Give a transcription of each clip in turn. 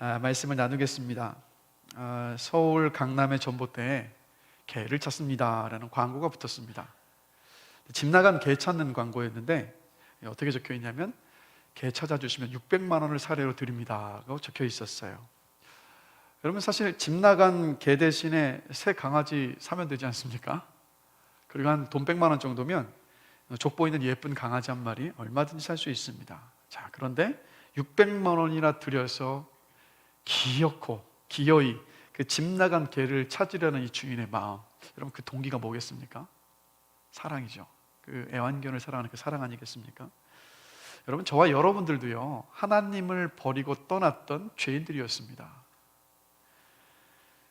말씀을 나누겠습니다. 서울 강남의 전봇대에 개를 찾습니다 라는 광고가 붙었습니다. 집 나간 개 찾는 광고였는데 어떻게 적혀 있냐면 개 찾아주시면 600만 원을 사례로 드립니다 라고 적혀 있었어요. 여러분, 사실 집 나간 개 대신에 새 강아지 사면 되지 않습니까? 그리고 한 돈 100만 원 정도면 족보있는 예쁜 강아지 한 마리 얼마든지 살 수 있습니다. 자, 그런데 600만 원이나 들여서 기어이 그 집 나간 개를 찾으려는 이 주인의 마음, 여러분 그 동기가 뭐겠습니까? 사랑이죠. 그 애완견을 사랑하는 그 사랑 아니겠습니까? 여러분, 저와 여러분들도요, 하나님을 버리고 떠났던 죄인들이었습니다.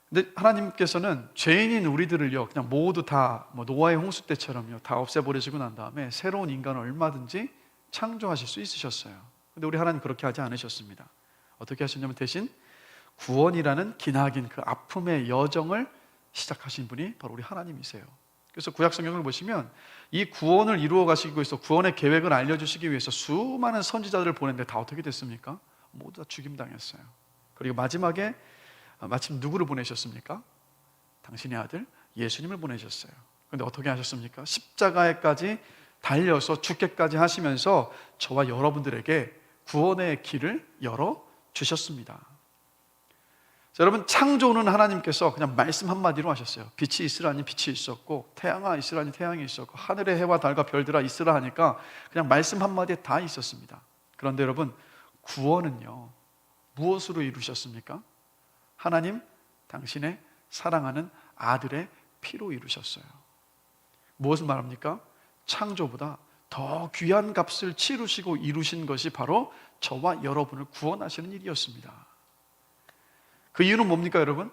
근데 하나님께서는 죄인인 우리들을요 그냥 모두 다 노아의 홍수 때처럼요 다 없애버리시고 난 다음에 새로운 인간을 얼마든지 창조하실 수 있으셨어요. 근데 우리 하나님 그렇게 하지 않으셨습니다. 어떻게 하셨냐면 대신 구원이라는 기나긴 그 아픔의 여정을 시작하신 분이 바로 우리 하나님이세요. 그래서 구약 성경을 보시면 이 구원을 이루어 가시기 위해서, 구원의 계획을 알려주시기 위해서 수많은 선지자들을 보냈는데 다 어떻게 됐습니까? 모두 다 죽임당했어요. 그리고 마지막에 마침 누구를 보내셨습니까? 당신의 아들 예수님을 보내셨어요. 그런데 어떻게 하셨습니까? 십자가에까지 달려서 죽게까지 하시면서 저와 여러분들에게 구원의 길을 열어주셨습니다. 자, 여러분, 창조는 하나님께서 그냥 말씀 한마디로 하셨어요. 빛이 있으라니 빛이 있었고, 태양아 있으라니 태양이 있었고, 하늘의 해와 달과 별들아 있으라 하니까 그냥 말씀 한마디에 다 있었습니다. 그런데 여러분, 구원은요 무엇으로 이루셨습니까? 하나님 당신의 사랑하는 아들의 피로 이루셨어요. 무엇을 말합니까? 창조보다 더 귀한 값을 치르시고 이루신 것이 바로 저와 여러분을 구원하시는 일이었습니다. 그 이유는 뭡니까, 여러분?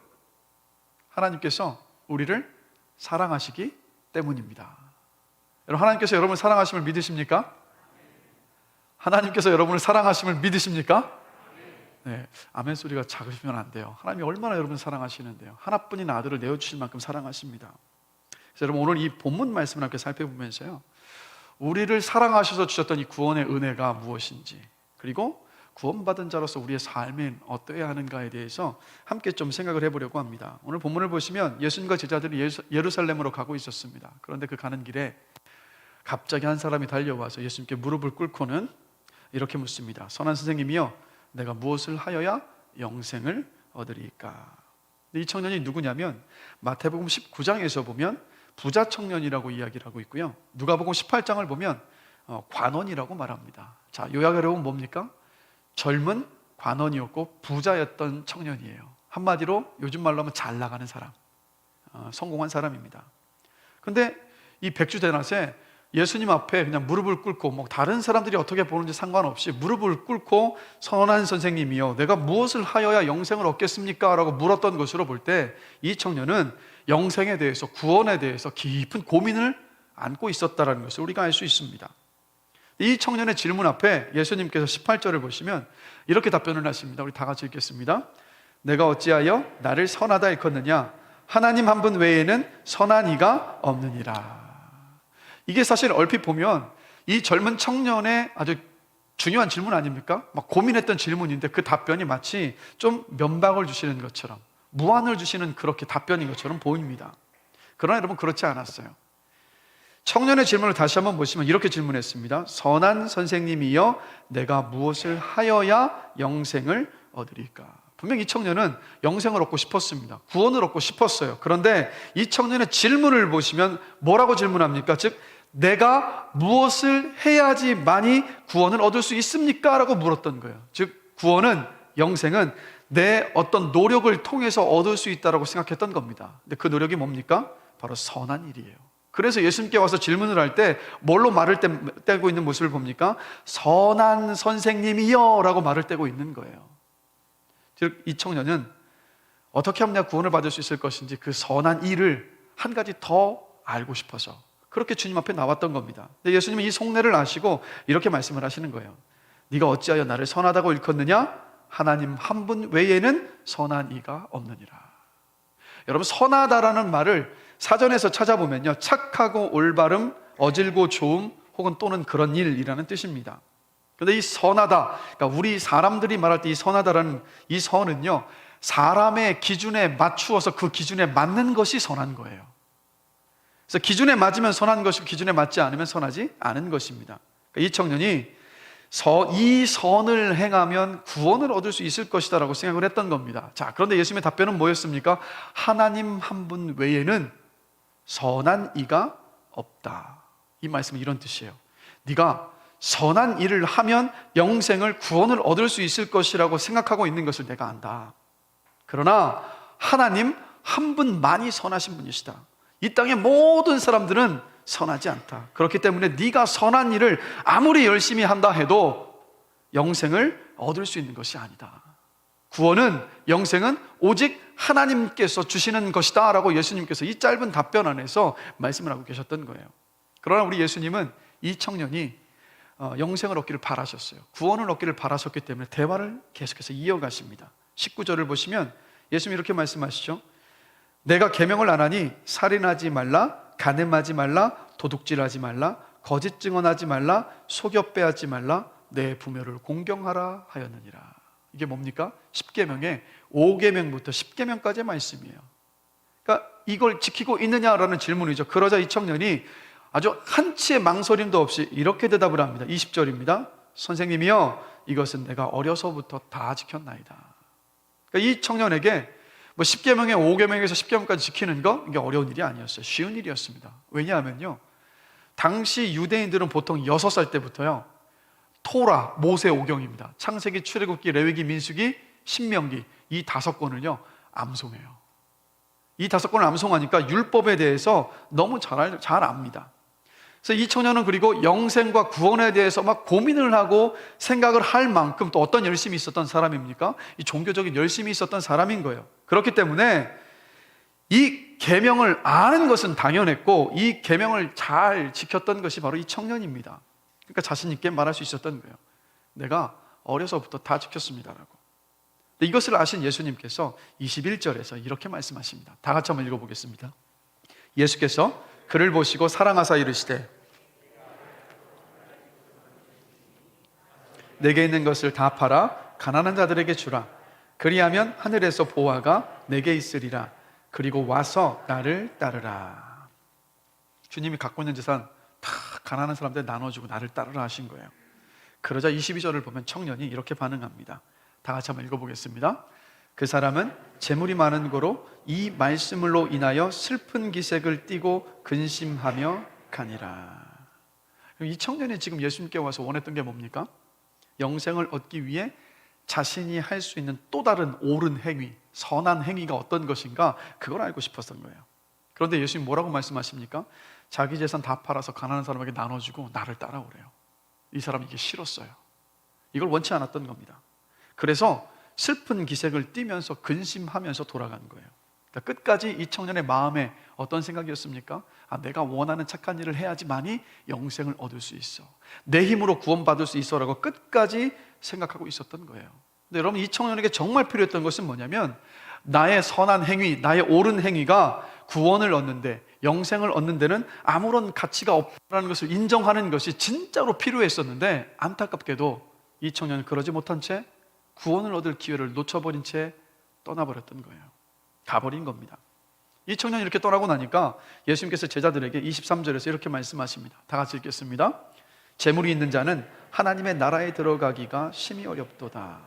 하나님께서 우리를 사랑하시기 때문입니다. 여러분, 하나님께서 여러분을 사랑하심을 믿으십니까? 하나님께서 여러분을 사랑하심을 믿으십니까? 네, 아멘 소리가 작으시면 안 돼요. 하나님이 얼마나 여러분을 사랑하시는데요. 하나뿐인 아들을 내어주실 만큼 사랑하십니다. 그래서 여러분, 오늘 이 본문 말씀을 함께 살펴보면서요, 우리를 사랑하셔서 주셨던 이 구원의 은혜가 무엇인지, 그리고 구원받은 자로서 우리의 삶은 어떠해야 하는가에 대해서 함께 좀 생각을 해보려고 합니다. 오늘 본문을 보시면 예수님과 제자들이 예루살렘으로 가고 있었습니다. 그런데 그 가는 길에 갑자기 한 사람이 달려와서 예수님께 무릎을 꿇고는 이렇게 묻습니다. 선한 선생님이여, 내가 무엇을 하여야 영생을 얻으리까? 이 청년이 누구냐면 마태복음 19장에서 보면 부자 청년이라고 이야기를 하고 있고요, 누가복음 18장을 보면 관원이라고 말합니다. 자, 요약을 해보면 뭡니까? 젊은 관원이었고 부자였던 청년이에요. 한마디로 요즘 말로 하면 잘 나가는 사람, 성공한 사람입니다. 근데 이 백주대낮에 예수님 앞에 그냥 무릎을 꿇고, 다른 사람들이 어떻게 보는지 상관없이 무릎을 꿇고 선한 선생님이여, 내가 무엇을 하여야 영생을 얻겠습니까? 라고 물었던 것으로 볼 때 이 청년은 영생에 대해서, 구원에 대해서 깊은 고민을 안고 있었다는 것을 우리가 알 수 있습니다. 이 청년의 질문 앞에 예수님께서 18절을 보시면 이렇게 답변을 하십니다. 우리 다 같이 읽겠습니다. 내가 어찌하여 나를 선하다 일컫느냐? 하나님 한 분 외에는 선한 이가 없느니라. 이게 사실 얼핏 보면 이 젊은 청년의 아주 중요한 질문 아닙니까? 막 고민했던 질문인데 그 답변이 마치 좀 면박을 주시는 것처럼, 무안을 주시는 그렇게 답변인 것처럼 보입니다. 그러나 여러분, 그렇지 않았어요. 청년의 질문을 다시 한번 보시면 이렇게 질문했습니다. 선한 선생님이여, 내가 무엇을 하여야 영생을 얻으리까? 분명 이 청년은 영생을 얻고 싶었습니다. 구원을 얻고 싶었어요. 그런데 이 청년의 질문을 보시면 뭐라고 질문합니까? 즉, 내가 무엇을 해야지만이 구원을 얻을 수 있습니까? 라고 물었던 거예요. 즉, 구원은, 영생은 내 어떤 노력을 통해서 얻을 수 있다고 생각했던 겁니다. 근데 그 노력이 뭡니까? 바로 선한 일이에요. 그래서 예수님께 와서 질문을 할 때 뭘로 말을 떼고 있는 모습을 봅니까? 선한 선생님이여 라고 말을 떼고 있는 거예요. 즉, 이 청년은 어떻게 하면 내가 구원을 받을 수 있을 것인지 그 선한 일을 한 가지 더 알고 싶어서 그렇게 주님 앞에 나왔던 겁니다. 근데 예수님은 이 속내를 아시고 이렇게 말씀을 하시는 거예요. 네가 어찌하여 나를 선하다고 일컫느냐? 하나님 한 분 외에는 선한 이가 없느니라. 여러분, 선하다라는 말을 사전에서 찾아보면요, 착하고 올바름, 어질고 좋음, 혹은 또는 그런 일이라는 뜻입니다. 그런데 이 선하다, 그러니까 우리 사람들이 말할 때 이 선하다라는 이 선은요, 사람의 기준에 맞추어서 그 기준에 맞는 것이 선한 거예요. 그래서 기준에 맞으면 선한 것이고 기준에 맞지 않으면 선하지 않은 것입니다. 그러니까 이 청년이 이 선을 행하면 구원을 얻을 수 있을 것이다 라고 생각을 했던 겁니다. 자, 그런데 예수님의 답변은 뭐였습니까? 하나님 한 분 외에는 선한 이가 없다. 이 말씀은 이런 뜻이에요. 네가 선한 일을 하면 영생을, 구원을 얻을 수 있을 것이라고 생각하고 있는 것을 내가 안다. 그러나 하나님 한 분만이 선하신 분이시다. 이 땅의 모든 사람들은 선하지 않다. 그렇기 때문에 네가 선한 일을 아무리 열심히 한다 해도 영생을 얻을 수 있는 것이 아니다. 구원은, 영생은 오직 하나님께서 주시는 것이다 라고 예수님께서 이 짧은 답변 안에서 말씀을 하고 계셨던 거예요. 그러나 우리 예수님은 이 청년이 영생을 얻기를 바라셨어요. 구원을 얻기를 바라셨기 때문에 대화를 계속해서 이어가십니다. 19절을 보시면 예수님이 이렇게 말씀하시죠. 내가 계명을 안 하니 살인하지 말라, 간음하지 말라, 도둑질하지 말라, 거짓 증언하지 말라, 속여 빼앗지 말라, 내 부모를 공경하라 하였느니라. 이게 뭡니까? 10계명의 5계명부터 10계명까지의 말씀이에요. 그러니까 이걸 지키고 있느냐라는 질문이죠. 그러자 이 청년이 아주 한치의 망설임도 없이 이렇게 대답을 합니다. 20절입니다. 선생님이여, 이것은 내가 어려서부터 다 지켰나이다. 그러니까 이 청년에게 10계명의 5계명에서 10계명까지 지키는 거, 이게 어려운 일이 아니었어요. 쉬운 일이었습니다. 왜냐하면요, 당시 유대인들은 보통 6살 때부터요, 토라, 모세 오경입니다. 창세기, 출애굽기, 레위기, 민수기, 신명기, 이 5권을요 암송해요. 이 5권을 암송하니까 율법에 대해서 너무 잘 압니다. 그래서 이 청년은 그리고 영생과 구원에 대해서 막 고민을 하고 생각을 할 만큼 또 어떤 열심이 있었던 사람입니까? 이 종교적인 열심이 있었던 사람인 거예요. 그렇기 때문에 이 계명을 아는 것은 당연했고 이 계명을 잘 지켰던 것이 바로 이 청년입니다. 그러니까 자신 있게 말할 수 있었던 거예요. 내가 어려서부터 다 지켰습니다라고. 이것을 아신 예수님께서 21절에서 이렇게 말씀하십니다. 다 같이 한번 읽어보겠습니다. 예수께서 그를 보시고 사랑하사 이르시되 내게 있는 것을 다 팔아 가난한 자들에게 주라. 그리하면 하늘에서 보화가 내게 있으리라. 그리고 와서 나를 따르라. 주님이 갖고 있는 재산 다 가난한 사람들 나눠주고 나를 따르라 하신 거예요. 그러자 22절을 보면 청년이 이렇게 반응합니다. 다 같이 한번 읽어보겠습니다. 그 사람은 재물이 많은 고로 이 말씀으로 인하여 슬픈 기색을 띠고 근심하며 가니라. 이 청년이 지금 예수님께 와서 원했던 게 뭡니까? 영생을 얻기 위해 자신이 할 수 있는 또 다른 옳은 행위, 선한 행위가 어떤 것인가, 그걸 알고 싶었던 거예요. 그런데 예수님 뭐라고 말씀하십니까? 자기 재산 다 팔아서 가난한 사람에게 나눠주고 나를 따라오래요. 이 사람이 이게 싫었어요. 이걸 원치 않았던 겁니다. 그래서 슬픈 기색을 띠면서 근심하면서 돌아간 거예요. 그러니까 끝까지 이 청년의 마음에 어떤 생각이었습니까? 내가 원하는 착한 일을 해야지만이 영생을 얻을 수 있어, 내 힘으로 구원받을 수 있어 라고 끝까지 생각하고 있었던 거예요. 근데 여러분, 이 청년에게 정말 필요했던 것은 뭐냐면 나의 선한 행위, 나의 옳은 행위가 구원을 얻는데, 영생을 얻는 데는 아무런 가치가 없다는 것을 인정하는 것이 진짜로 필요했었는데, 안타깝게도 이 청년은 그러지 못한 채 구원을 얻을 기회를 놓쳐버린 채 떠나버렸던 거예요. 가버린 겁니다. 이 청년이 이렇게 떠나고 나니까 예수님께서 제자들에게 23절에서 이렇게 말씀하십니다. 다 같이 읽겠습니다. 재물이 있는 자는 하나님의 나라에 들어가기가 심히 어렵도다.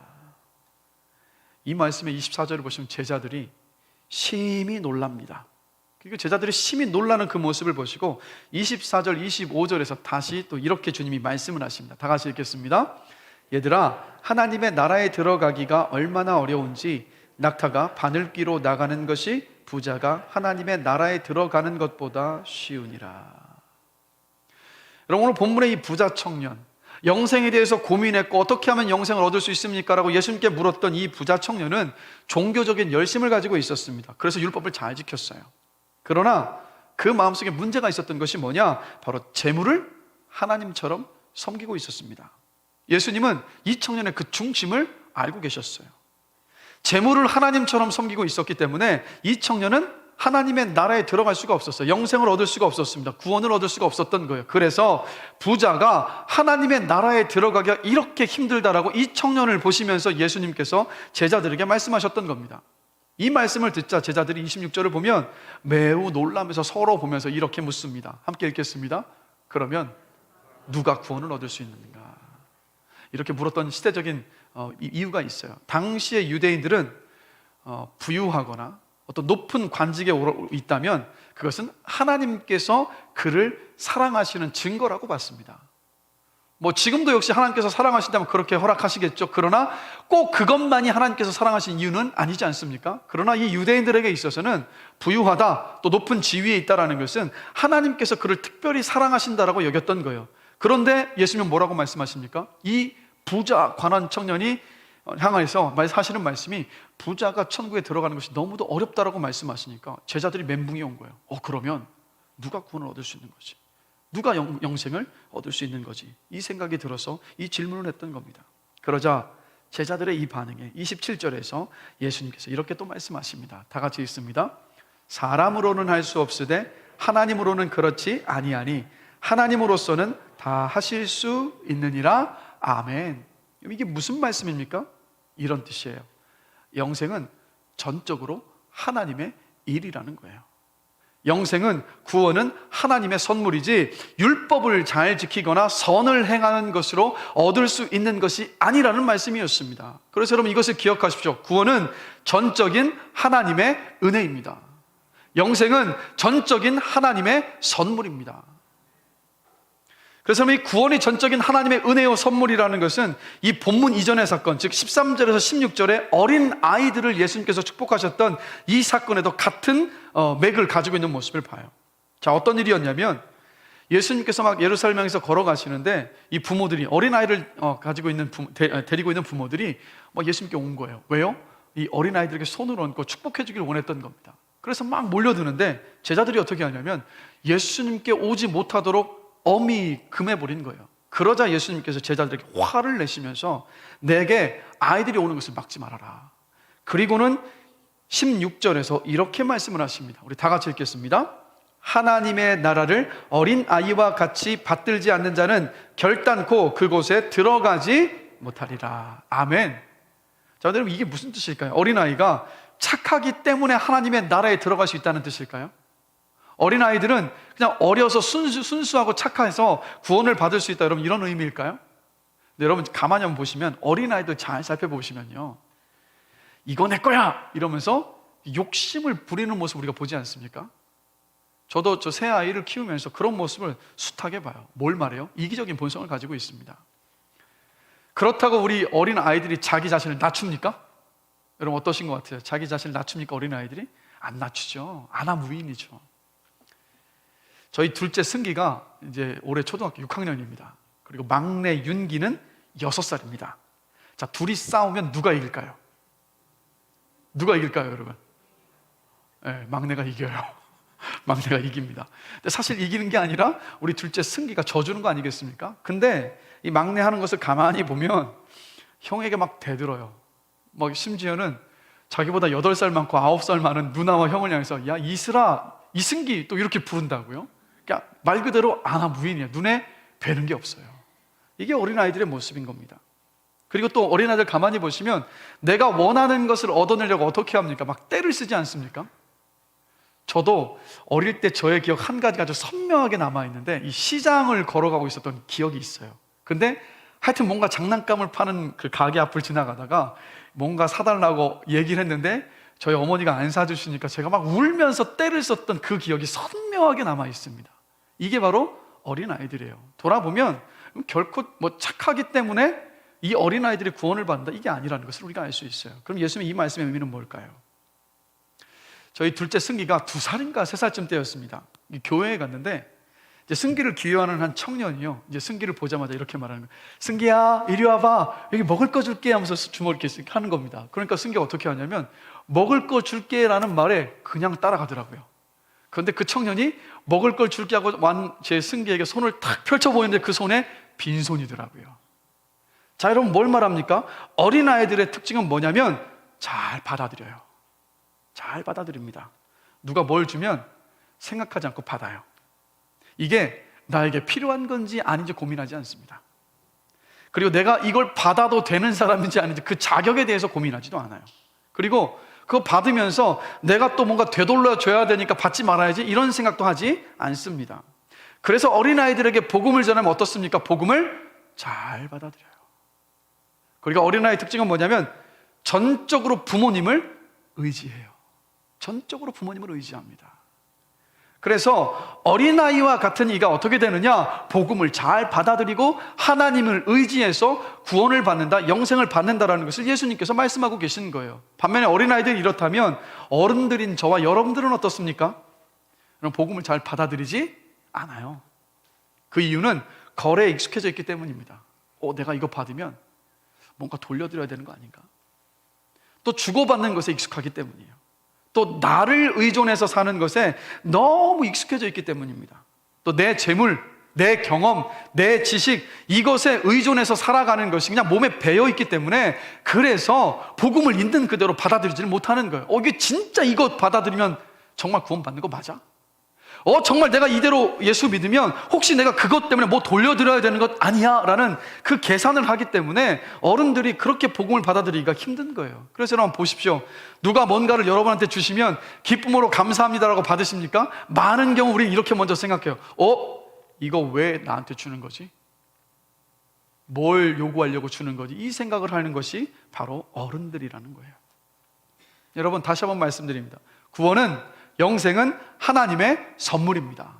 이 말씀의 24절을 보시면 제자들이 심히 놀랍니다. 그리고 제자들이 심히 놀라는 그 모습을 보시고 24절, 25절에서 다시 또 이렇게 주님이 말씀을 하십니다. 다 같이 읽겠습니다. 얘들아, 하나님의 나라에 들어가기가 얼마나 어려운지 낙타가 바늘귀로 나가는 것이 부자가 하나님의 나라에 들어가는 것보다 쉬우니라. 여러분, 오늘 본문의 이 부자 청년, 영생에 대해서 고민했고 어떻게 하면 영생을 얻을 수 있습니까? 라고 예수님께 물었던 이 부자 청년은 종교적인 열심을 가지고 있었습니다. 그래서 율법을 잘 지켰어요. 그러나 그 마음속에 문제가 있었던 것이 뭐냐? 바로 재물을 하나님처럼 섬기고 있었습니다. 예수님은 이 청년의 그 중심을 알고 계셨어요. 재물을 하나님처럼 섬기고 있었기 때문에 이 청년은 하나님의 나라에 들어갈 수가 없었어요. 영생을 얻을 수가 없었습니다. 구원을 얻을 수가 없었던 거예요. 그래서 부자가 하나님의 나라에 들어가기가 이렇게 힘들다라고 이 청년을 보시면서 예수님께서 제자들에게 말씀하셨던 겁니다. 이 말씀을 듣자 제자들이 26절을 보면 매우 놀라면서 서로 보면서 이렇게 묻습니다. 함께 읽겠습니다. 그러면 누가 구원을 얻을 수 있는가? 이렇게 물었던 시대적인 이유가 있어요. 당시의 유대인들은 부유하거나 어떤 높은 관직에 있다면 그것은 하나님께서 그를 사랑하시는 증거라고 봤습니다. 뭐 지금도 역시 하나님께서 사랑하신다면 그렇게 허락하시겠죠. 그러나 꼭 그것만이 하나님께서 사랑하신 이유는 아니지 않습니까? 그러나 이 유대인들에게 있어서는 부유하다, 또 높은 지위에 있다는 것은 하나님께서 그를 특별히 사랑하신다라고 여겼던 거예요. 그런데 예수님은 뭐라고 말씀하십니까? 이 부자 관원 청년이 향해서 하시는 말씀이 부자가 천국에 들어가는 것이 너무도 어렵다라고 말씀하시니까 제자들이 멘붕이 온 거예요. 그러면 누가 구원을 얻을 수 있는 거지? 누가 영생을 얻을 수 있는 거지? 이 생각이 들어서 이 질문을 했던 겁니다. 그러자 제자들의 이 반응에 27절에서 예수님께서 이렇게 또 말씀하십니다. 다 같이 읽습니다. 사람으로는 할 수 없으되 하나님으로는 그렇지 아니하니 하나님으로서는 다 하실 수 있느니라. 아멘. 이게 무슨 말씀입니까? 이런 뜻이에요. 영생은 전적으로 하나님의 일이라는 거예요. 영생은, 구원은 하나님의 선물이지 율법을 잘 지키거나 선을 행하는 것으로 얻을 수 있는 것이 아니라는 말씀이었습니다. 그래서 여러분 이것을 기억하십시오. 구원은 전적인 하나님의 은혜입니다. 영생은 전적인 하나님의 선물입니다. 그래서 이 구원이 전적인 하나님의 은혜요 선물이라는 것은 이 본문 이전의 사건, 즉 13절에서 16절에 어린 아이들을 예수님께서 축복하셨던 이 사건에도 같은 맥을 가지고 있는 모습을 봐요. 자, 어떤 일이었냐면 예수님께서 막 예루살렘에서 걸어가시는데 이 부모들이, 어린 아이를 가지고 있는 데리고 있는 부모들이 막 예수님께 온 거예요. 왜요? 이 어린 아이들에게 손을 얹고 축복해 주기를 원했던 겁니다. 그래서 막 몰려드는데 제자들이 어떻게 하냐면 예수님께 오지 못하도록 엄히 금해버린 거예요. 그러자 예수님께서 제자들에게 화를 내시면서 내게 아이들이 오는 것을 막지 말아라. 그리고는 16절에서 이렇게 말씀을 하십니다. 우리 다 같이 읽겠습니다. 하나님의 나라를 어린 아이와 같이 받들지 않는 자는 결단코 그곳에 들어가지 못하리라. 아멘. 자, 여러분 이게 무슨 뜻일까요? 어린아이가 착하기 때문에 하나님의 나라에 들어갈 수 있다는 뜻일까요? 어린아이들은 그냥 어려서 순수하고 착해서 구원을 받을 수 있다, 여러분 이런 의미일까요? 근데 여러분 가만히 한번 보시면 어린아이들 잘 살펴보시면요, 이거 내 거야! 이러면서 욕심을 부리는 모습 우리가 보지 않습니까? 저도 저 새 아이를 키우면서 그런 모습을 숱하게 봐요. 뭘 말해요? 이기적인 본성을 가지고 있습니다. 그렇다고 우리 어린 아이들이 자기 자신을 낮춥니까? 여러분 어떠신 것 같아요? 자기 자신을 낮춥니까? 어린 아이들이? 안 낮추죠. 아나무인이죠. 저희 둘째 승기가 이제 올해 초등학교 6학년입니다. 그리고 막내 윤기는 6살입니다. 자, 둘이 싸우면 누가 이길까요? 누가 이길까요, 여러분? 네, 막내가 이겨요. 막내가 이깁니다. 근데 사실 이기는 게 아니라 우리 둘째 승기가 져주는 거 아니겠습니까? 근데 이 막내 하는 것을 가만히 보면 형에게 막 대들어요. 막 심지어는 자기보다 8살 많고 9살 많은 누나와 형을 향해서 야 이슬아, 이승기 또 이렇게 부른다고요? 그러니까 말 그대로 아나무인이에요. 눈에 뵈는 게 없어요. 이게 어린아이들의 모습인 겁니다. 그리고 또 어린아이들 가만히 보시면 내가 원하는 것을 얻어내려고 어떻게 합니까? 막 떼를 쓰지 않습니까? 저도 어릴 때 저의 기억 한 가지가 아주 선명하게 남아있는데 이 시장을 걸어가고 있었던 기억이 있어요. 근데 하여튼 뭔가 장난감을 파는 그 가게 앞을 지나가다가 뭔가 사달라고 얘기를 했는데 저희 어머니가 안 사주시니까 제가 막 울면서 떼를 썼던 그 기억이 선명하게 남아있습니다. 이게 바로 어린아이들이에요. 돌아보면 결코 뭐 착하기 때문에 이 어린아이들이 구원을 받는다, 이게 아니라는 것을 우리가 알 수 있어요. 그럼 예수님의 이 말씀의 의미는 뭘까요? 저희 둘째 승기가 2살인가 3살쯤 때였습니다. 교회에 갔는데 이제 승기를 귀여워하는 한 청년이요, 이제 승기를 보자마자 이렇게 말하는 거예요. 승기야 이리 와봐, 여기 먹을 거 줄게 하면서 주먹을 이렇게 하는 겁니다. 그러니까 승기가 어떻게 하냐면 먹을 거 줄게 라는 말에 그냥 따라가더라고요. 그런데 그 청년이 먹을 걸 줄게 하고 완 제 승기에게 손을 탁 펼쳐 보이는데 그 손에 빈손이더라고요. 자, 여러분 뭘 말합니까? 어린아이들의 특징은 뭐냐면 잘 받아들여요. 잘 받아들입니다. 누가 뭘 주면 생각하지 않고 받아요. 이게 나에게 필요한 건지 아닌지 고민하지 않습니다. 그리고 내가 이걸 받아도 되는 사람인지 아닌지 그 자격에 대해서 고민하지도 않아요. 그리고 그거 받으면서 내가 또 뭔가 되돌려 줘야 되니까 받지 말아야지 이런 생각도 하지 않습니다. 그래서 어린아이들에게 복음을 전하면 어떻습니까? 복음을 잘 받아들여요. 그러니까 어린아이의 특징은 뭐냐면 전적으로 부모님을 의지해요. 전적으로 부모님을 의지합니다. 그래서 어린아이와 같은 이가 어떻게 되느냐? 복음을 잘 받아들이고 하나님을 의지해서 구원을 받는다, 영생을 받는다라는 것을 예수님께서 말씀하고 계시는 거예요. 반면에 어린아이들이 이렇다면 어른들인 저와 여러분들은 어떻습니까? 그럼 복음을 잘 받아들이지 않아요. 그 이유는 거래에 익숙해져 있기 때문입니다. 내가 이거 받으면 뭔가 돌려드려야 되는 거 아닌가? 또 주고받는 것에 익숙하기 때문이에요. 또 나를 의존해서 사는 것에 너무 익숙해져 있기 때문입니다. 또 내 재물, 내 경험, 내 지식, 이것에 의존해서 살아가는 것이 그냥 몸에 배어 있기 때문에 그래서 복음을 있는 그대로 받아들이지를 못하는 거예요. 이게 진짜 이거 받아들이면 정말 구원받는 거 맞아? 정말 내가 이대로 예수 믿으면 혹시 내가 그것 때문에 뭐 돌려드려야 되는 것 아니야? 라는 그 계산을 하기 때문에 어른들이 그렇게 복음을 받아들이기가 힘든 거예요. 그래서 여러분 보십시오. 누가 뭔가를 여러분한테 주시면 기쁨으로 감사합니다라고 받으십니까? 많은 경우 우리는 이렇게 먼저 생각해요. 이거 왜 나한테 주는 거지? 뭘 요구하려고 주는 거지? 이 생각을 하는 것이 바로 어른들이라는 거예요. 여러분 다시 한번 말씀드립니다. 구원은, 영생은 하나님의 선물입니다.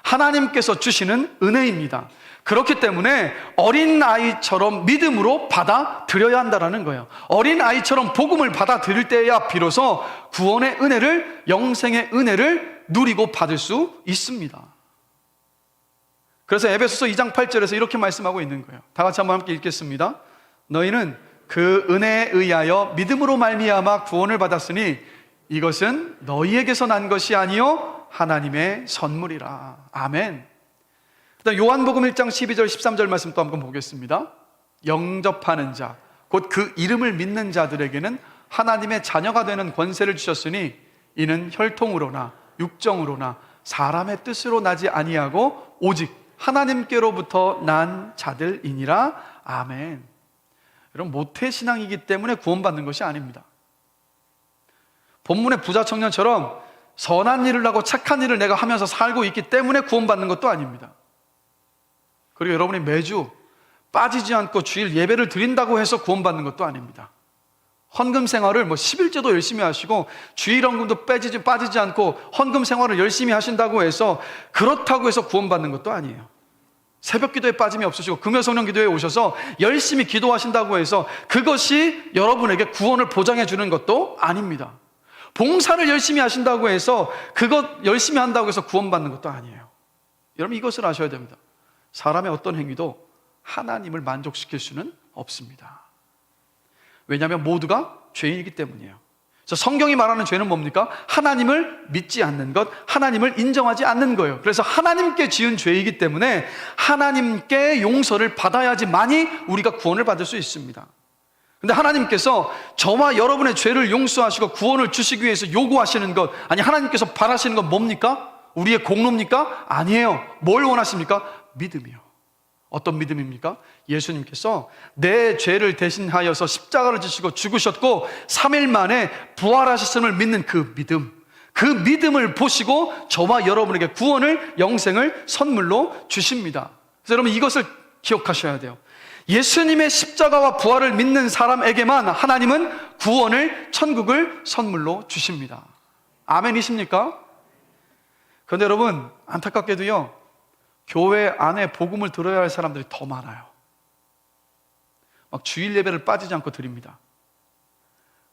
하나님께서 주시는 은혜입니다. 그렇기 때문에 어린아이처럼 믿음으로 받아들여야 한다는 거예요. 어린아이처럼 복음을 받아들일 때야 비로소 구원의 은혜를, 영생의 은혜를 누리고 받을 수 있습니다. 그래서 에베소서 2장 8절에서 이렇게 말씀하고 있는 거예요. 다 같이 한번 함께 읽겠습니다. 너희는 그 은혜에 의하여 믿음으로 말미암아 구원을 받았으니 이것은 너희에게서 난 것이 아니요 하나님의 선물이라. 아멘. 그다음 요한복음 1장 12절 13절 말씀 또 한번 보겠습니다. 영접하는 자, 곧 그 이름을 믿는 자들에게는 하나님의 자녀가 되는 권세를 주셨으니 이는 혈통으로나 육정으로나 사람의 뜻으로 나지 아니하고 오직 하나님께로부터 난 자들이니라. 아멘. 여러분 모태신앙이기 때문에 구원받는 것이 아닙니다. 본문의 부자 청년처럼 선한 일을 하고 착한 일을 내가 하면서 살고 있기 때문에 구원받는 것도 아닙니다. 그리고 여러분이 매주 빠지지 않고 주일 예배를 드린다고 해서 구원받는 것도 아닙니다. 헌금 생활을 11조도 열심히 하시고 주일 헌금도 빠지지 않고 헌금 생활을 열심히 하신다고 해서 그렇다고 해서 구원받는 것도 아니에요. 새벽 기도에 빠짐이 없으시고 금요성령 기도에 오셔서 열심히 기도하신다고 해서 그것이 여러분에게 구원을 보장해 주는 것도 아닙니다. 봉사를 열심히 하신다고 해서 그것 열심히 한다고 해서 구원받는 것도 아니에요. 여러분 이것을 아셔야 됩니다. 사람의 어떤 행위도 하나님을 만족시킬 수는 없습니다. 왜냐하면 모두가 죄인이기 때문이에요. 그래서 성경이 말하는 죄는 뭡니까? 하나님을 믿지 않는 것, 하나님을 인정하지 않는 거예요. 그래서 하나님께 지은 죄이기 때문에 하나님께 용서를 받아야지만이 우리가 구원을 받을 수 있습니다. 근데 하나님께서 저와 여러분의 죄를 용서하시고 구원을 주시기 위해서 요구하시는 것, 아니 하나님께서 바라시는 건 뭡니까? 우리의 공로입니까? 아니에요. 뭘 원하십니까? 믿음이요. 어떤 믿음입니까? 예수님께서 내 죄를 대신하여서 십자가를 지시고 죽으셨고 3일 만에 부활하셨음을 믿는 그 믿음, 그 믿음을 보시고 저와 여러분에게 구원을, 영생을 선물로 주십니다. 그래서 여러분 이것을 기억하셔야 돼요. 예수님의 십자가와 부활을 믿는 사람에게만 하나님은 구원을, 천국을 선물로 주십니다. 아멘이십니까? 그런데 여러분 안타깝게도요, 교회 안에 복음을 들어야 할 사람들이 더 많아요. 막 주일 예배를 빠지지 않고 드립니다.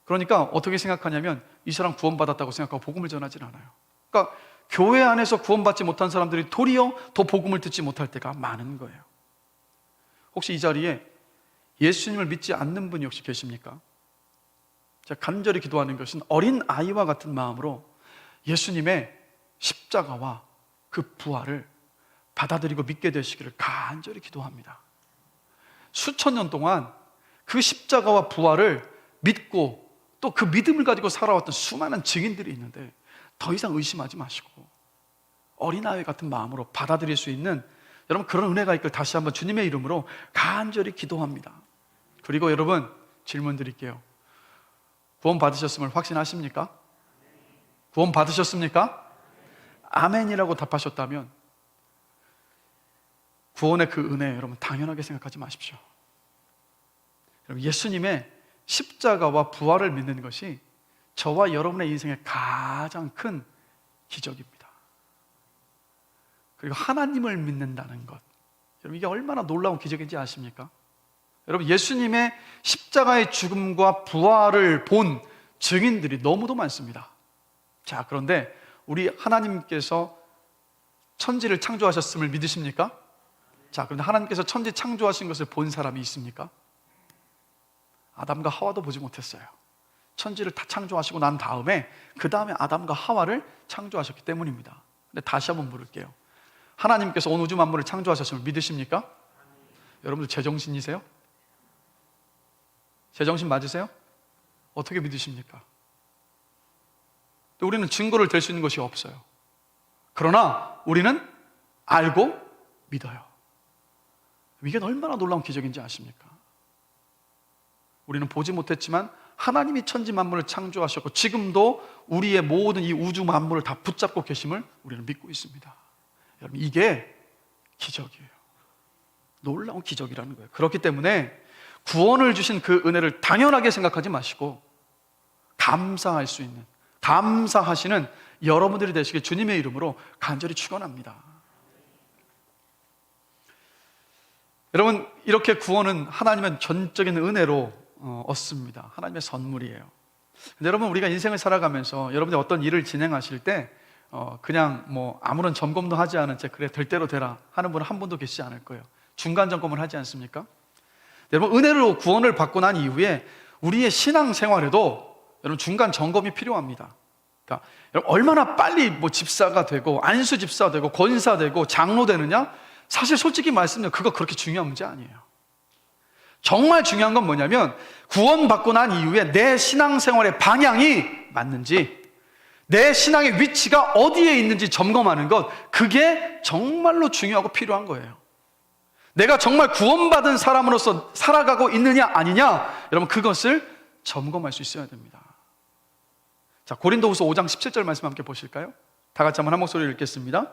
그러니까 어떻게 생각하냐면 이 사람 구원받았다고 생각하고 복음을 전하진 않아요. 그러니까 교회 안에서 구원받지 못한 사람들이 도리어 더 복음을 듣지 못할 때가 많은 거예요. 혹시 이 자리에 예수님을 믿지 않는 분이 혹시 계십니까? 제가 간절히 기도하는 것은 어린 아이와 같은 마음으로 예수님의 십자가와 그 부활을 받아들이고 믿게 되시기를 간절히 기도합니다. 수천 년 동안 그 십자가와 부활을 믿고 또 그 믿음을 가지고 살아왔던 수많은 증인들이 있는데 더 이상 의심하지 마시고 어린아이 같은 마음으로 받아들일 수 있는 여러분 그런 은혜가 있길 다시 한번 주님의 이름으로 간절히 기도합니다. 그리고 여러분 질문 드릴게요. 구원 받으셨음을 확신하십니까? 구원 받으셨습니까? 아멘이라고 답하셨다면 구원의 그 은혜 여러분 당연하게 생각하지 마십시오. 여러분 예수님의 십자가와 부활을 믿는 것이 저와 여러분의 인생의 가장 큰 기적입니다. 그리고 하나님을 믿는다는 것, 여러분 이게 얼마나 놀라운 기적인지 아십니까? 여러분 예수님의 십자가의 죽음과 부활을 본 증인들이 너무도 많습니다. 자, 그런데 우리 하나님께서 천지를 창조하셨음을 믿으십니까? 자, 그런데 하나님께서 천지 창조하신 것을 본 사람이 있습니까? 아담과 하와도 보지 못했어요. 천지를 다 창조하시고 난 다음에 그 다음에 아담과 하와를 창조하셨기 때문입니다. 근데 다시 한번 물을게요. 하나님께서 온 우주 만물을 창조하셨음을 믿으십니까? 여러분들 제정신이세요? 제정신 맞으세요? 어떻게 믿으십니까? 우리는 증거를 댈 수 있는 것이 없어요. 그러나 우리는 알고 믿어요. 이게 얼마나 놀라운 기적인지 아십니까? 우리는 보지 못했지만 하나님이 천지 만물을 창조하셨고 지금도 우리의 모든 이 우주 만물을 다 붙잡고 계심을 우리는 믿고 있습니다. 여러분 이게 기적이에요. 놀라운 기적이라는 거예요. 그렇기 때문에 구원을 주신 그 은혜를 당연하게 생각하지 마시고 감사할 수 있는, 감사하시는 여러분들이 되시길 주님의 이름으로 간절히 축원합니다. 여러분 이렇게 구원은 하나님의 전적인 은혜로 얻습니다. 하나님의 선물이에요. 근데 여러분 우리가 인생을 살아가면서 여러분들 어떤 일을 진행하실 때 그냥 뭐 아무런 점검도 하지 않은 채 그래 될 대로 되라 하는 분은 한 분도 계시지 않을 거예요. 중간 점검을 하지 않습니까? 여러분 은혜로 구원을 받고 난 이후에 우리의 신앙 생활에도 여러분 중간 점검이 필요합니다. 그러니까 여러분 얼마나 빨리 뭐 집사가 되고 안수 집사 되고 권사 되고 장로 되느냐? 사실 솔직히 말씀드리면 그거 그렇게 중요한 문제 아니에요. 정말 중요한 건 뭐냐면 구원받고 난 이후에 내 신앙생활의 방향이 맞는지, 내 신앙의 위치가 어디에 있는지 점검하는 것, 그게 정말로 중요하고 필요한 거예요. 내가 정말 구원받은 사람으로서 살아가고 있느냐 아니냐, 여러분 그것을 점검할 수 있어야 됩니다. 자, 고린도후서 5장 17절 말씀 함께 보실까요? 다 같이 한번 한 목소리로 읽겠습니다.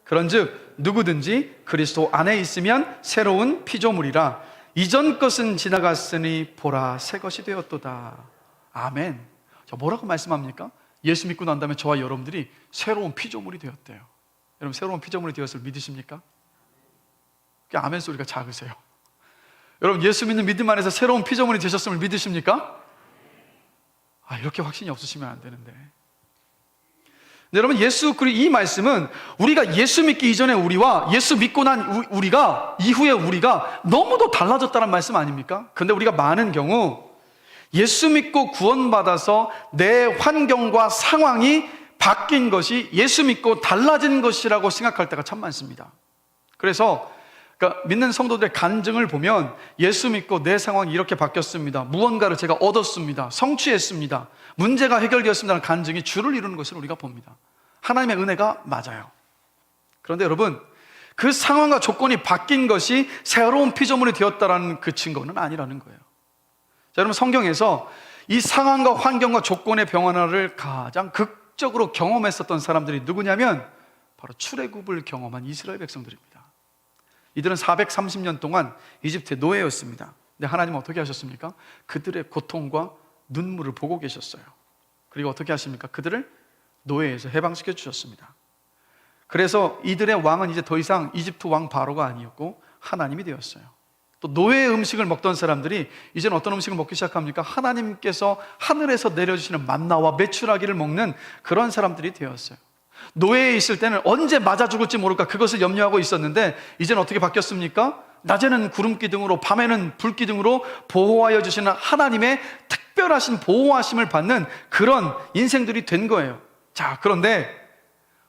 그런즉 누구든지 그리스도 안에 있으면 새로운 피조물이라, 이전 것은 지나갔으니 보라 새 것이 되었도다. 아멘. 자, 뭐라고 말씀합니까? 예수 믿고 난 다음에 저와 여러분들이 새로운 피조물이 되었대요. 여러분 새로운 피조물이 되었을 믿으십니까? 아멘 소리가 작으세요. 여러분 예수 믿는 믿음 안에서 새로운 피조물이 되셨음을 믿으십니까? 이렇게 확신이 없으시면 안 되는데. 여러분 이 말씀은 우리가 예수 믿기 이전에 우리와 예수 믿고 난 우리가 이후에 우리가 너무도 달라졌다는 말씀 아닙니까? 그런데 우리가 많은 경우 예수 믿고 구원받아서 내 환경과 상황이 바뀐 것이 예수 믿고 달라진 것이라고 생각할 때가 참 많습니다. 그래서 믿는 성도들의 간증을 보면 예수 믿고 내 상황이 이렇게 바뀌었습니다, 무언가를 제가 얻었습니다, 성취했습니다, 문제가 해결되었습니다라는 간증이 주를 이루는 것을 우리가 봅니다. 하나님의 은혜가 맞아요. 그런데 여러분 그 상황과 조건이 바뀐 것이 새로운 피조물이 되었다는 그 증거는 아니라는 거예요. 자, 여러분 성경에서 이 상황과 환경과 조건의 변화를 가장 극적으로 경험했었던 사람들이 누구냐면 바로 출애굽을 경험한 이스라엘 백성들입니다. 이들은 430년 동안 이집트의 노예였습니다. 근데 하나님은 어떻게 하셨습니까? 그들의 고통과 눈물을 보고 계셨어요. 그리고 어떻게 하십니까? 그들을 노예에서 해방시켜 주셨습니다. 그래서 이들의 왕은 이제 더 이상 이집트 왕 바로가 아니었고 하나님이 되었어요. 또 노예의 음식을 먹던 사람들이 이제는 어떤 음식을 먹기 시작합니까? 하나님께서 하늘에서 내려주시는 만나와 메추라기를 먹는 그런 사람들이 되었어요. 노예에 있을 때는 언제 맞아 죽을지 모를까 그것을 염려하고 있었는데 이제는 어떻게 바뀌었습니까? 낮에는 구름 기둥으로 밤에는 불 기둥으로 보호하여 주시는 하나님의 특별하신 보호하심을 받는 그런 인생들이 된 거예요. 자, 그런데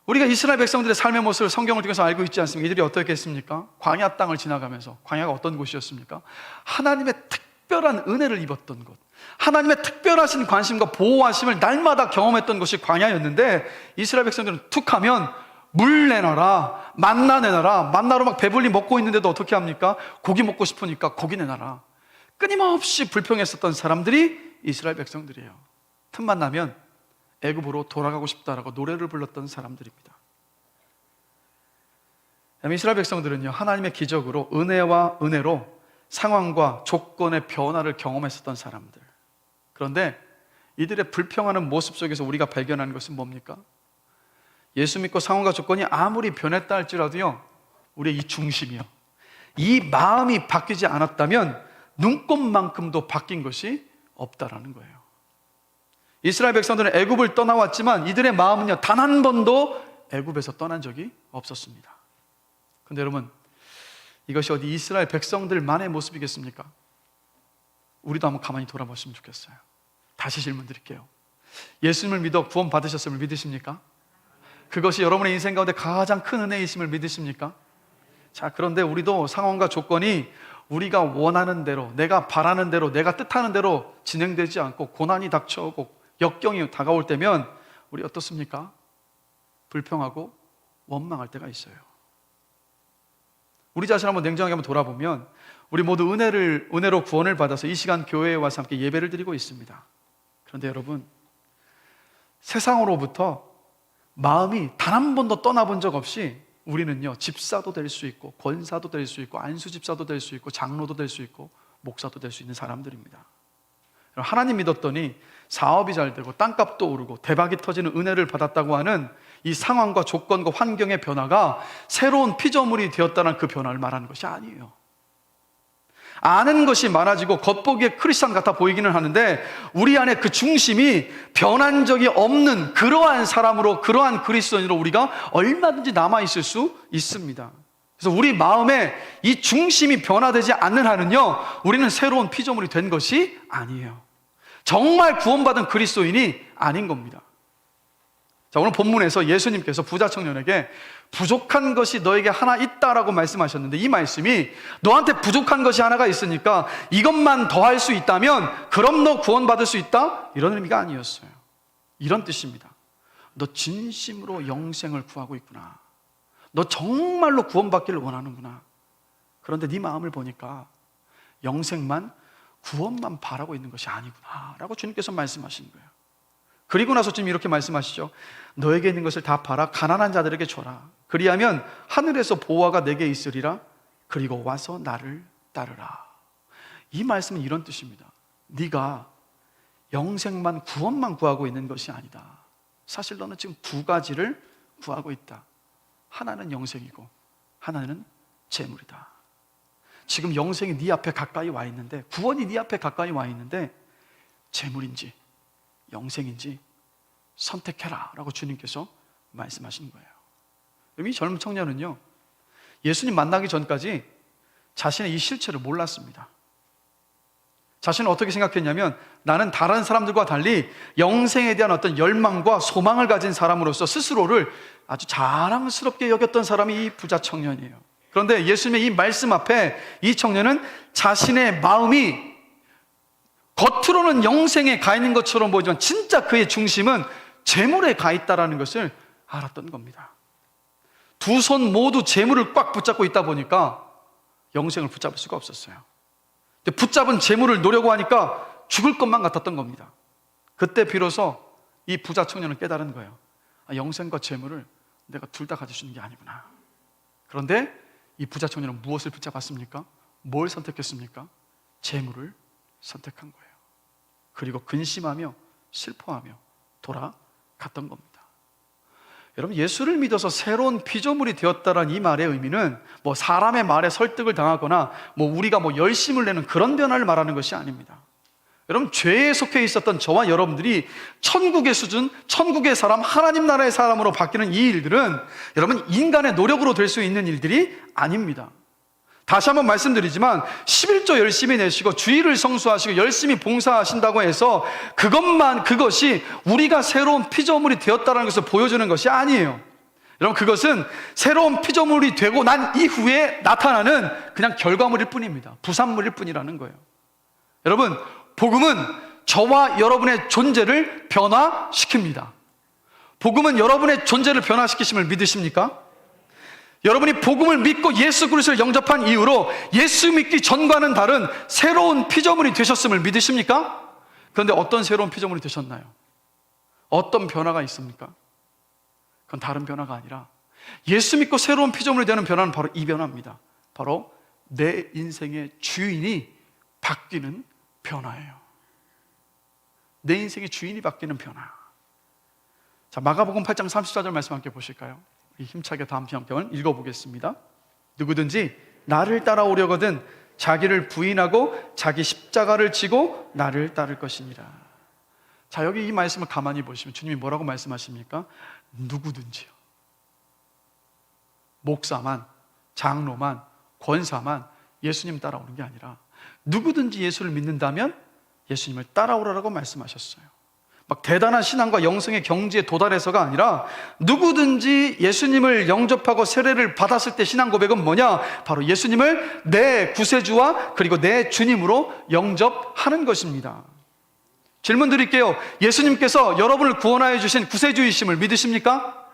우리가 이스라엘 백성들의 삶의 모습을 성경을 통해서 알고 있지 않습니까? 이들이 어떻게 했습니까? 광야 땅을 지나가면서, 광야가 어떤 곳이었습니까? 하나님의 특별한 은혜를 입었던 곳, 하나님의 특별하신 관심과 보호하심을 날마다 경험했던 것이 광야였는데 이스라엘 백성들은 툭 하면 물 내놔라, 만나 내놔라. 만나로 막 배불리 먹고 있는데도 어떻게 합니까? 고기 먹고 싶으니까 고기 내놔라. 끊임없이 불평했었던 사람들이 이스라엘 백성들이에요. 틈만 나면 애굽으로 돌아가고 싶다라고 노래를 불렀던 사람들입니다. 이스라엘 백성들은요, 하나님의 기적으로 은혜와 은혜로 상황과 조건의 변화를 경험했었던 사람들. 그런데 이들의 불평하는 모습 속에서 우리가 발견하는 것은 뭡니까? 예수 믿고 상황과 조건이 아무리 변했다 할지라도요, 우리의 이 중심이요, 이 마음이 바뀌지 않았다면 눈꽃만큼도 바뀐 것이 없다라는 거예요. 이스라엘 백성들은 애굽을 떠나왔지만 이들의 마음은요, 단 한 번도 애굽에서 떠난 적이 없었습니다. 그런데 여러분, 이것이 어디 이스라엘 백성들만의 모습이겠습니까? 우리도 한번 가만히 돌아보시면 좋겠어요. 다시 질문 드릴게요. 예수님을 믿어 구원 받으셨음을 믿으십니까? 그것이 여러분의 인생 가운데 가장 큰 은혜이심을 믿으십니까? 자, 그런데 우리도 상황과 조건이 우리가 원하는 대로, 내가 바라는 대로, 내가 뜻하는 대로 진행되지 않고 고난이 닥쳐오고 역경이 다가올 때면 우리 어떻습니까? 불평하고 원망할 때가 있어요. 우리 자신 한번 냉정하게 한번 돌아보면 우리 모두 은혜로 구원을 받아서 이 시간 교회에 와서 함께 예배를 드리고 있습니다. 그런데 여러분, 세상으로부터 마음이 단 한 번도 떠나본 적 없이 우리는요, 집사도 될 수 있고 권사도 될 수 있고 안수집사도 될 수 있고 장로도 될 수 있고 목사도 될 수 있는 사람들입니다. 하나님 믿었더니 사업이 잘 되고 땅값도 오르고 대박이 터지는 은혜를 받았다고 하는 이 상황과 조건과 환경의 변화가 새로운 피조물이 되었다는 그 변화를 말하는 것이 아니에요. 아는 것이 많아지고 겉보기에 크리스찬 같아 보이기는 하는데 우리 안에 그 중심이 변한 적이 없는 그러한 사람으로, 그러한 그리스도인으로 우리가 얼마든지 남아있을 수 있습니다. 그래서 우리 마음에 이 중심이 변화되지 않는 한은요, 우리는 새로운 피조물이 된 것이 아니에요. 정말 구원받은 그리스도인이 아닌 겁니다. 자, 오늘 본문에서 예수님께서 부자 청년에게 부족한 것이 너에게 하나 있다라고 말씀하셨는데, 이 말씀이 너한테 부족한 것이 하나가 있으니까 이것만 더 할 수 있다면 그럼 너 구원받을 수 있다? 이런 의미가 아니었어요. 이런 뜻입니다. 너 진심으로 영생을 구하고 있구나. 너 정말로 구원받기를 원하는구나. 그런데 네 마음을 보니까 영생만, 구원만 바라고 있는 것이 아니구나 라고 주님께서 말씀하신 거예요. 그리고 나서 지금 이렇게 말씀하시죠. 너에게 있는 것을 다 팔아 가난한 자들에게 줘라. 그리하면 하늘에서 보화가 내게 있으리라. 그리고 와서 나를 따르라. 이 말씀은 이런 뜻입니다. 네가 영생만, 구원만 구하고 있는 것이 아니다. 사실 너는 지금 두 가지를 구하고 있다. 하나는 영생이고 하나는 재물이다. 지금 영생이 네 앞에 가까이 와 있는데, 구원이 네 앞에 가까이 와 있는데 재물인지 영생인지 선택해라 라고 주님께서 말씀하신 거예요. 이 젊은 청년은요, 예수님 만나기 전까지 자신의 이 실체를 몰랐습니다. 자신은 어떻게 생각했냐면, 나는 다른 사람들과 달리 영생에 대한 어떤 열망과 소망을 가진 사람으로서 스스로를 아주 자랑스럽게 여겼던 사람이 이 부자 청년이에요. 그런데 예수님의 이 말씀 앞에 이 청년은 자신의 마음이 겉으로는 영생에 가 있는 것처럼 보이지만 진짜 그의 중심은 재물에 가 있다는 것을 알았던 겁니다. 두 손 모두 재물을 꽉 붙잡고 있다 보니까 영생을 붙잡을 수가 없었어요. 근데 붙잡은 재물을 놓으려고 하니까 죽을 것만 같았던 겁니다. 그때 비로소 이 부자 청년은 깨달은 거예요. 영생과 재물을 내가 둘 다 가질 수 있는 게 아니구나. 그런데 이 부자 청년은 무엇을 붙잡았습니까? 뭘 선택했습니까? 재물을 선택한 거예요. 그리고 근심하며 슬퍼하며 돌아갔던 겁니다. 여러분, 예수를 믿어서 새로운 피조물이 되었다는 이 말의 의미는 뭐 사람의 말에 설득을 당하거나 뭐 우리가 뭐 열심을 내는 그런 변화를 말하는 것이 아닙니다. 여러분, 죄에 속해 있었던 저와 여러분들이 천국의 수준, 천국의 사람, 하나님 나라의 사람으로 바뀌는 이 일들은 여러분, 인간의 노력으로 될 수 있는 일들이 아닙니다. 다시 한번 말씀드리지만 11조 열심히 내시고 주일을 성수하시고 열심히 봉사하신다고 해서 그것이 우리가 새로운 피조물이 되었다는 것을 보여주는 것이 아니에요. 여러분, 그것은 새로운 피조물이 되고 난 이후에 나타나는 그냥 결과물일 뿐입니다. 부산물일 뿐이라는 거예요. 여러분, 복음은 저와 여러분의 존재를 변화시킵니다. 복음은 여러분의 존재를 변화시키심을 믿으십니까? 여러분이 복음을 믿고 예수 그리스도를 영접한 이후로 예수 믿기 전과는 다른 새로운 피조물이 되셨음을 믿으십니까? 그런데 어떤 새로운 피조물이 되셨나요? 어떤 변화가 있습니까? 그건 다른 변화가 아니라 예수 믿고 새로운 피조물이 되는 변화는 바로 이 변화입니다. 바로 내 인생의 주인이 바뀌는 변화예요. 내 인생의 주인이 바뀌는 변화. 자, 마가복음 8장 34절 말씀 함께 보실까요? 힘차게 다음 장면을 읽어보겠습니다. 누구든지 나를 따라오려거든 자기를 부인하고 자기 십자가를 지고 나를 따를 것이니라. 자, 여기 이 말씀을 가만히 보시면 주님이 뭐라고 말씀하십니까? 누구든지요. 목사만, 장로만, 권사만 예수님 따라오는 게 아니라 누구든지 예수를 믿는다면 예수님을 따라오라고 말씀하셨어요. 막 대단한 신앙과 영성의 경지에 도달해서가 아니라 누구든지 예수님을 영접하고 세례를 받았을 때 신앙 고백은 뭐냐? 바로 예수님을 내 구세주와 그리고 내 주님으로 영접하는 것입니다. 질문 드릴게요. 예수님께서 여러분을 구원하여 주신 구세주이심을 믿으십니까?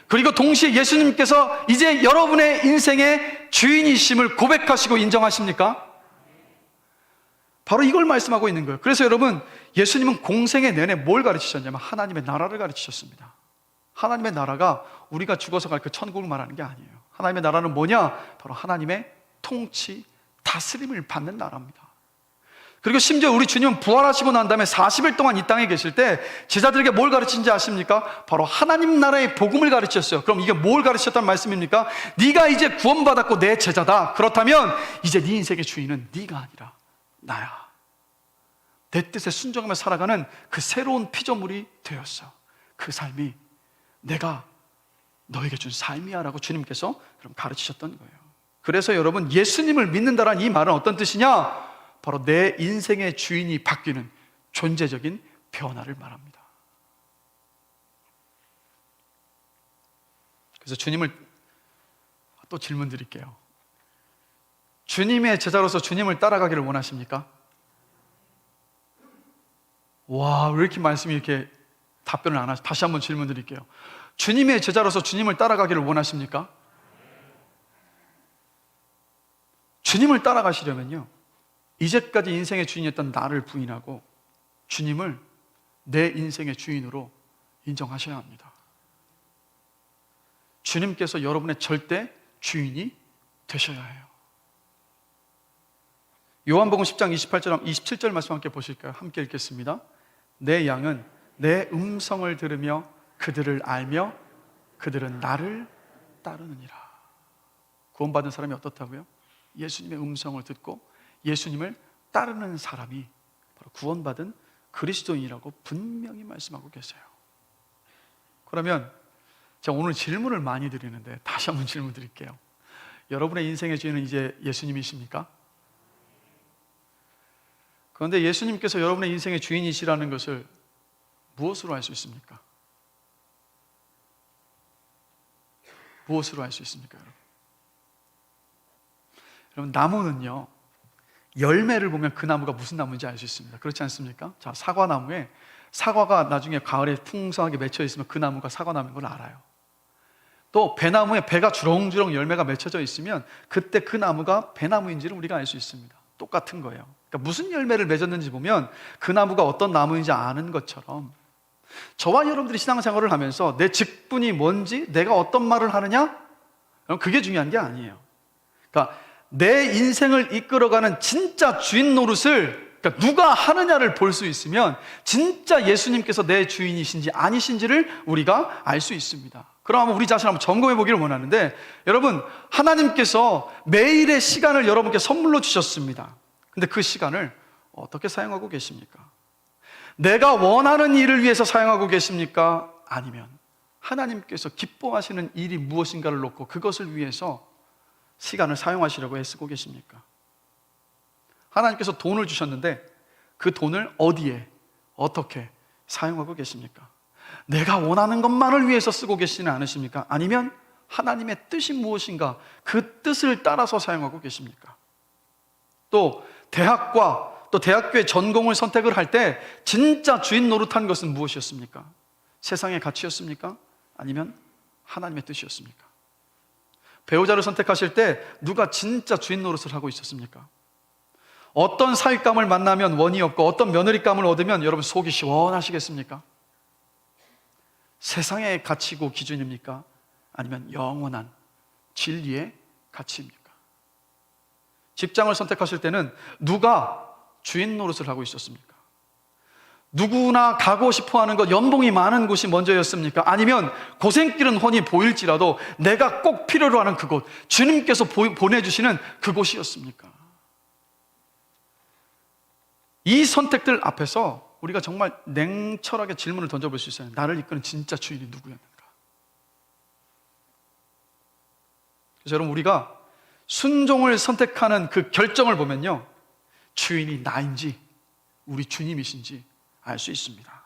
그리고 동시에 예수님께서 이제 여러분의 인생의 주인이심을 고백하시고 인정하십니까? 바로 이걸 말씀하고 있는 거예요. 그래서 여러분, 예수님은 공생의 내내 뭘 가르치셨냐면 하나님의 나라를 가르치셨습니다. 하나님의 나라가 우리가 죽어서 갈 그 천국을 말하는 게 아니에요. 하나님의 나라는 뭐냐? 바로 하나님의 통치, 다스림을 받는 나라입니다. 그리고 심지어 우리 주님은 부활하시고 난 다음에 40일 동안 이 땅에 계실 때 제자들에게 뭘 가르친지 아십니까? 바로 하나님 나라의 복음을 가르치셨어요. 그럼 이게 뭘 가르치셨다는 말씀입니까? 네가 이제 구원받았고 내 제자다. 그렇다면 이제 네 인생의 주인은 네가 아니라 나야. 내 뜻에 순종하며 살아가는 그 새로운 피조물이 되었어. 그 삶이 내가 너에게 준 삶이야 라고 주님께서 그럼 가르치셨던 거예요. 그래서 여러분, 예수님을 믿는다라는 이 말은 어떤 뜻이냐? 바로 내 인생의 주인이 바뀌는 존재적인 변화를 말합니다. 그래서 주님을 또 질문 드릴게요. 주님의 제자로서 주님을 따라가기를 원하십니까? 와, 왜 이렇게 말씀이 이렇게 답변을 안 하시? 다시 한번 질문 드릴게요. 주님의 제자로서 주님을 따라가기를 원하십니까? 주님을 따라가시려면요, 이제까지 인생의 주인이었던 나를 부인하고 주님을 내 인생의 주인으로 인정하셔야 합니다. 주님께서 여러분의 절대 주인이 되셔야 해요. 요한복음 10장 28절, 27절 말씀 함께 보실까요? 함께 읽겠습니다. 내 양은 내 음성을 들으며 그들을 알며 그들은 나를 따르느니라. 구원받은 사람이 어떻다고요? 예수님의 음성을 듣고 예수님을 따르는 사람이 바로 구원받은 그리스도인이라고 분명히 말씀하고 계세요. 그러면 제가 오늘 질문을 많이 드리는데 다시 한번 질문 드릴게요. 여러분의 인생의 주인은 이제 예수님이십니까? 그런데 예수님께서 여러분의 인생의 주인이시라는 것을 무엇으로 알 수 있습니까? 무엇으로 알 수 있습니까, 여러분? 여러분, 나무는요, 열매를 보면 그 나무가 무슨 나무인지 알 수 있습니다. 그렇지 않습니까? 자, 사과나무에 사과가 나중에 가을에 풍성하게 맺혀 있으면 그 나무가 사과나무인 걸 알아요. 또 배나무에 배가 주렁주렁 열매가 맺혀져 있으면 그때 그 나무가 배나무인지를 우리가 알 수 있습니다. 똑같은 거예요. 그러니까 무슨 열매를 맺었는지 보면 그 나무가 어떤 나무인지 아는 것처럼 저와 여러분들이 신앙생활을 하면서 내 직분이 뭔지, 내가 어떤 말을 하느냐, 그게 중요한 게 아니에요. 그러니까 내 인생을 이끌어가는 진짜 주인 노릇을, 그러니까 누가 하느냐를 볼 수 있으면 진짜 예수님께서 내 주인이신지 아니신지를 우리가 알 수 있습니다. 그럼 우리 자신을 한번 점검해 보기를 원하는데, 여러분, 하나님께서 매일의 시간을 여러분께 선물로 주셨습니다. 근데 그 시간을 어떻게 사용하고 계십니까? 내가 원하는 일을 위해서 사용하고 계십니까? 아니면 하나님께서 기뻐하시는 일이 무엇인가를 놓고 그것을 위해서 시간을 사용하시려고 애쓰고 계십니까? 하나님께서 돈을 주셨는데 그 돈을 어디에, 어떻게 사용하고 계십니까? 내가 원하는 것만을 위해서 쓰고 계시지는 않으십니까? 아니면 하나님의 뜻이 무엇인가 그 뜻을 따라서 사용하고 계십니까? 또 대학과 또 대학교의 전공을 선택을 할 때 진짜 주인 노릇한 것은 무엇이었습니까? 세상의 가치였습니까? 아니면 하나님의 뜻이었습니까? 배우자를 선택하실 때 누가 진짜 주인 노릇을 하고 있었습니까? 어떤 사윗감을 만나면 원이 없고 어떤 며느리감을 얻으면 여러분 속이 시원하시겠습니까? 세상의 가치고 기준입니까? 아니면 영원한 진리의 가치입니까? 직장을 선택하실 때는 누가 주인 노릇을 하고 있었습니까? 누구나 가고 싶어하는 것, 연봉이 많은 곳이 먼저였습니까? 아니면 고생길은 훤히 보일지라도 내가 꼭 필요로 하는 그곳, 주님께서 보내주시는 그곳이었습니까? 이 선택들 앞에서 우리가 정말 냉철하게 질문을 던져볼 수 있어요. 나를 이끄는 진짜 주인이 누구였는가? 그래서 여러분, 우리가 순종을 선택하는 그 결정을 보면요, 주인이 나인지 우리 주님이신지 알 수 있습니다.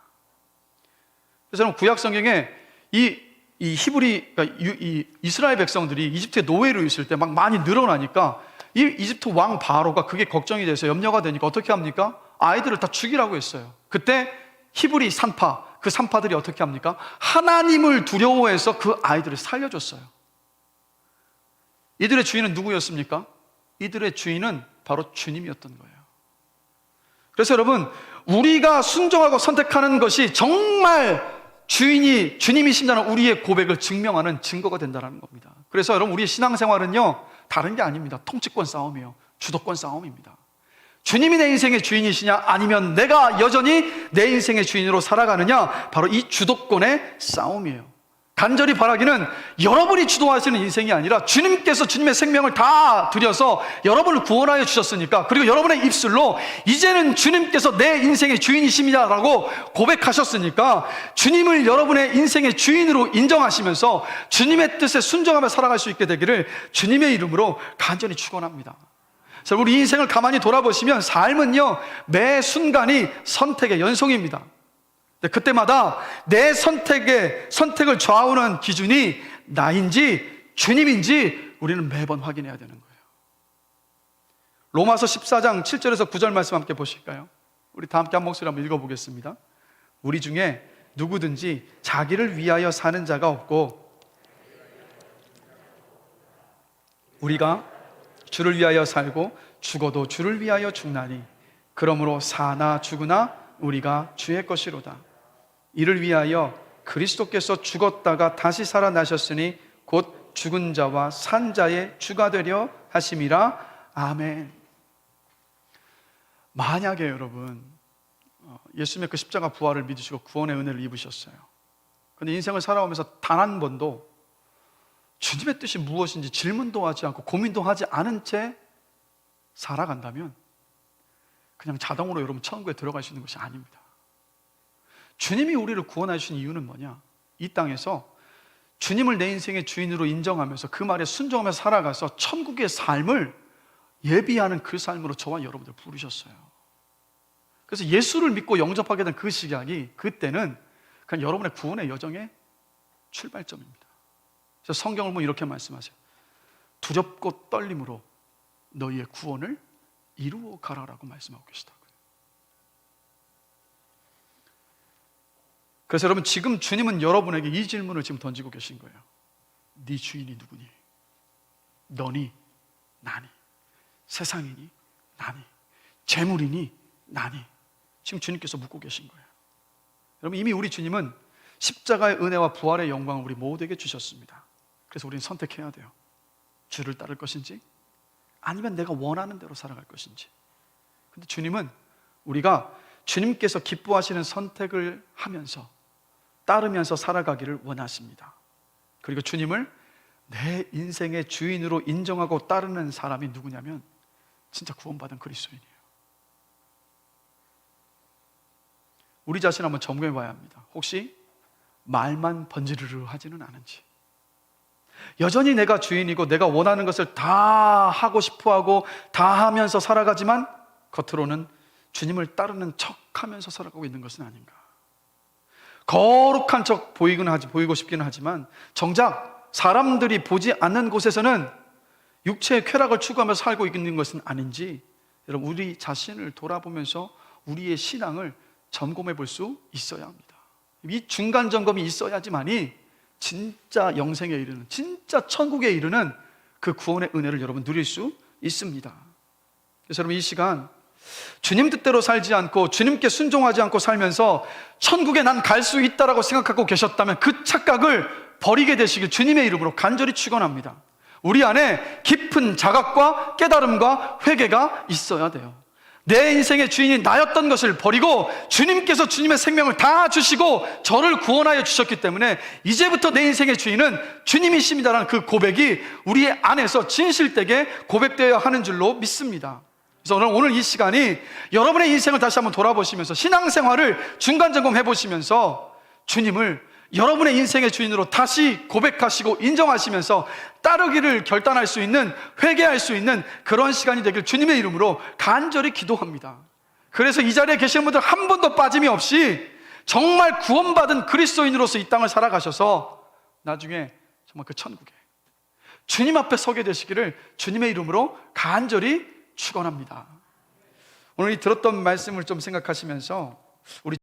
그래서 여러분, 구약 성경에 이 히브리, 그러니까 이 이스라엘 백성들이 이집트에 노예로 있을 때 막 많이 늘어나니까 이 이집트 왕 바로가 그게 걱정이 돼서 염려가 되니까 어떻게 합니까? 아이들을 다 죽이라고 했어요. 그때 히브리 산파, 그 산파들이 어떻게 합니까? 하나님을 두려워해서 그 아이들을 살려줬어요. 이들의 주인은 누구였습니까? 이들의 주인은 바로 주님이었던 거예요. 그래서 여러분, 우리가 순종하고 선택하는 것이 정말 주인이 주님이신다는 우리의 고백을 증명하는 증거가 된다는 겁니다. 그래서 여러분, 우리의 신앙생활은요, 다른 게 아닙니다. 통치권 싸움이에요. 주도권 싸움입니다. 주님이 내 인생의 주인이시냐, 아니면 내가 여전히 내 인생의 주인으로 살아가느냐, 바로 이 주도권의 싸움이에요. 간절히 바라기는 여러분이 주도하시는 인생이 아니라 주님께서 주님의 생명을 다 드려서 여러분을 구원하여 주셨으니까, 그리고 여러분의 입술로 이제는 주님께서 내 인생의 주인이십니다라고 고백하셨으니까 주님을 여러분의 인생의 주인으로 인정하시면서 주님의 뜻에 순종하며 살아갈 수 있게 되기를 주님의 이름으로 간절히 축원합니다. 그래서 우리 인생을 가만히 돌아보시면 삶은요, 매 순간이 선택의 연속입니다. 그때마다 내 선택을 좌우하는 기준이 나인지 주님인지 우리는 매번 확인해야 되는 거예요. 로마서 14장 7절에서 9절 말씀 함께 보실까요? 우리 다 함께 한 목소리 한번 읽어보겠습니다. 우리 중에 누구든지 자기를 위하여 사는 자가 없고 우리가 주를 위하여 살고 죽어도 주를 위하여 죽나니 그러므로 사나 죽으나 우리가 주의 것이로다. 이를 위하여 그리스도께서 죽었다가 다시 살아나셨으니 곧 죽은 자와 산 자의 주가 되려 하심이라. 아멘. 만약에 여러분 예수님의 그 십자가 부활을 믿으시고 구원의 은혜를 입으셨어요. 그런데 인생을 살아오면서 단 한 번도 주님의 뜻이 무엇인지 질문도 하지 않고 고민도 하지 않은 채 살아간다면 그냥 자동으로 여러분 천국에 들어갈 수 있는 것이 아닙니다. 주님이 우리를 구원해 주신 이유는 뭐냐? 이 땅에서 주님을 내 인생의 주인으로 인정하면서 그 말에 순종하면서 살아가서 천국의 삶을 예비하는 그 삶으로 저와 여러분들 부르셨어요. 그래서 예수를 믿고 영접하게 된 그 시각이, 그때는 그냥 여러분의 구원의 여정의 출발점입니다. 그래서 성경을 보면 이렇게 말씀하세요. 두렵고 떨림으로 너희의 구원을 이루어 가라라고 말씀하고 계시다고요. 그래서 여러분, 지금 주님은 여러분에게 이 질문을 지금 던지고 계신 거예요. 네 주인이 누구니? 너니? 나니? 세상이니? 나니? 재물이니? 나니? 지금 주님께서 묻고 계신 거예요. 여러분, 이미 우리 주님은 십자가의 은혜와 부활의 영광을 우리 모두에게 주셨습니다. 그래서 우리는 선택해야 돼요. 주를 따를 것인지 아니면 내가 원하는 대로 살아갈 것인지. 근데 주님은 우리가 주님께서 기뻐하시는 선택을 하면서 따르면서 살아가기를 원하십니다. 그리고 주님을 내 인생의 주인으로 인정하고 따르는 사람이 누구냐면 진짜 구원받은 그리스도인이에요. 우리 자신 한번 점검해 봐야 합니다. 혹시 말만 번지르르 하지는 않은지, 여전히 내가 주인이고 내가 원하는 것을 다 하고 싶어하고 다 하면서 살아가지만 겉으로는 주님을 따르는 척하면서 살아가고 있는 것은 아닌가. 거룩한 척 보이고 싶기는 하지만 정작 사람들이 보지 않는 곳에서는 육체의 쾌락을 추구하면서 살고 있는 것은 아닌지 여러분, 우리 자신을 돌아보면서 우리의 신앙을 점검해 볼 수 있어야 합니다. 이 중간 점검이 있어야지만이 진짜 영생에 이르는, 진짜 천국에 이르는 그 구원의 은혜를 여러분 누릴 수 있습니다. 그래서 여러분, 이 시간 주님 뜻대로 살지 않고 주님께 순종하지 않고 살면서 천국에 난 갈 수 있다라고 생각하고 계셨다면 그 착각을 버리게 되시길 주님의 이름으로 간절히 축원합니다. 우리 안에 깊은 자각과 깨달음과 회개가 있어야 돼요. 내 인생의 주인이 나였던 것을 버리고 주님께서 주님의 생명을 다 주시고 저를 구원하여 주셨기 때문에 이제부터 내 인생의 주인은 주님이십니다라는 그 고백이 우리의 안에서 진실되게 고백되어야 하는 줄로 믿습니다. 그래서 오늘 이 시간이 여러분의 인생을 다시 한번 돌아보시면서 신앙생활을 중간점검해 보시면서 주님을 여러분의 인생의 주인으로 다시 고백하시고 인정하시면서 따르기를 결단할 수 있는, 회개할 수 있는 그런 시간이 되길 주님의 이름으로 간절히 기도합니다. 그래서 이 자리에 계시는 분들 한 번도 빠짐이 없이 정말 구원받은 그리스도인으로서 이 땅을 살아가셔서 나중에 정말 그 천국에 주님 앞에 서게 되시기를 주님의 이름으로 간절히 축원합니다. 오늘 이 들었던 말씀을 좀 생각하시면서 우리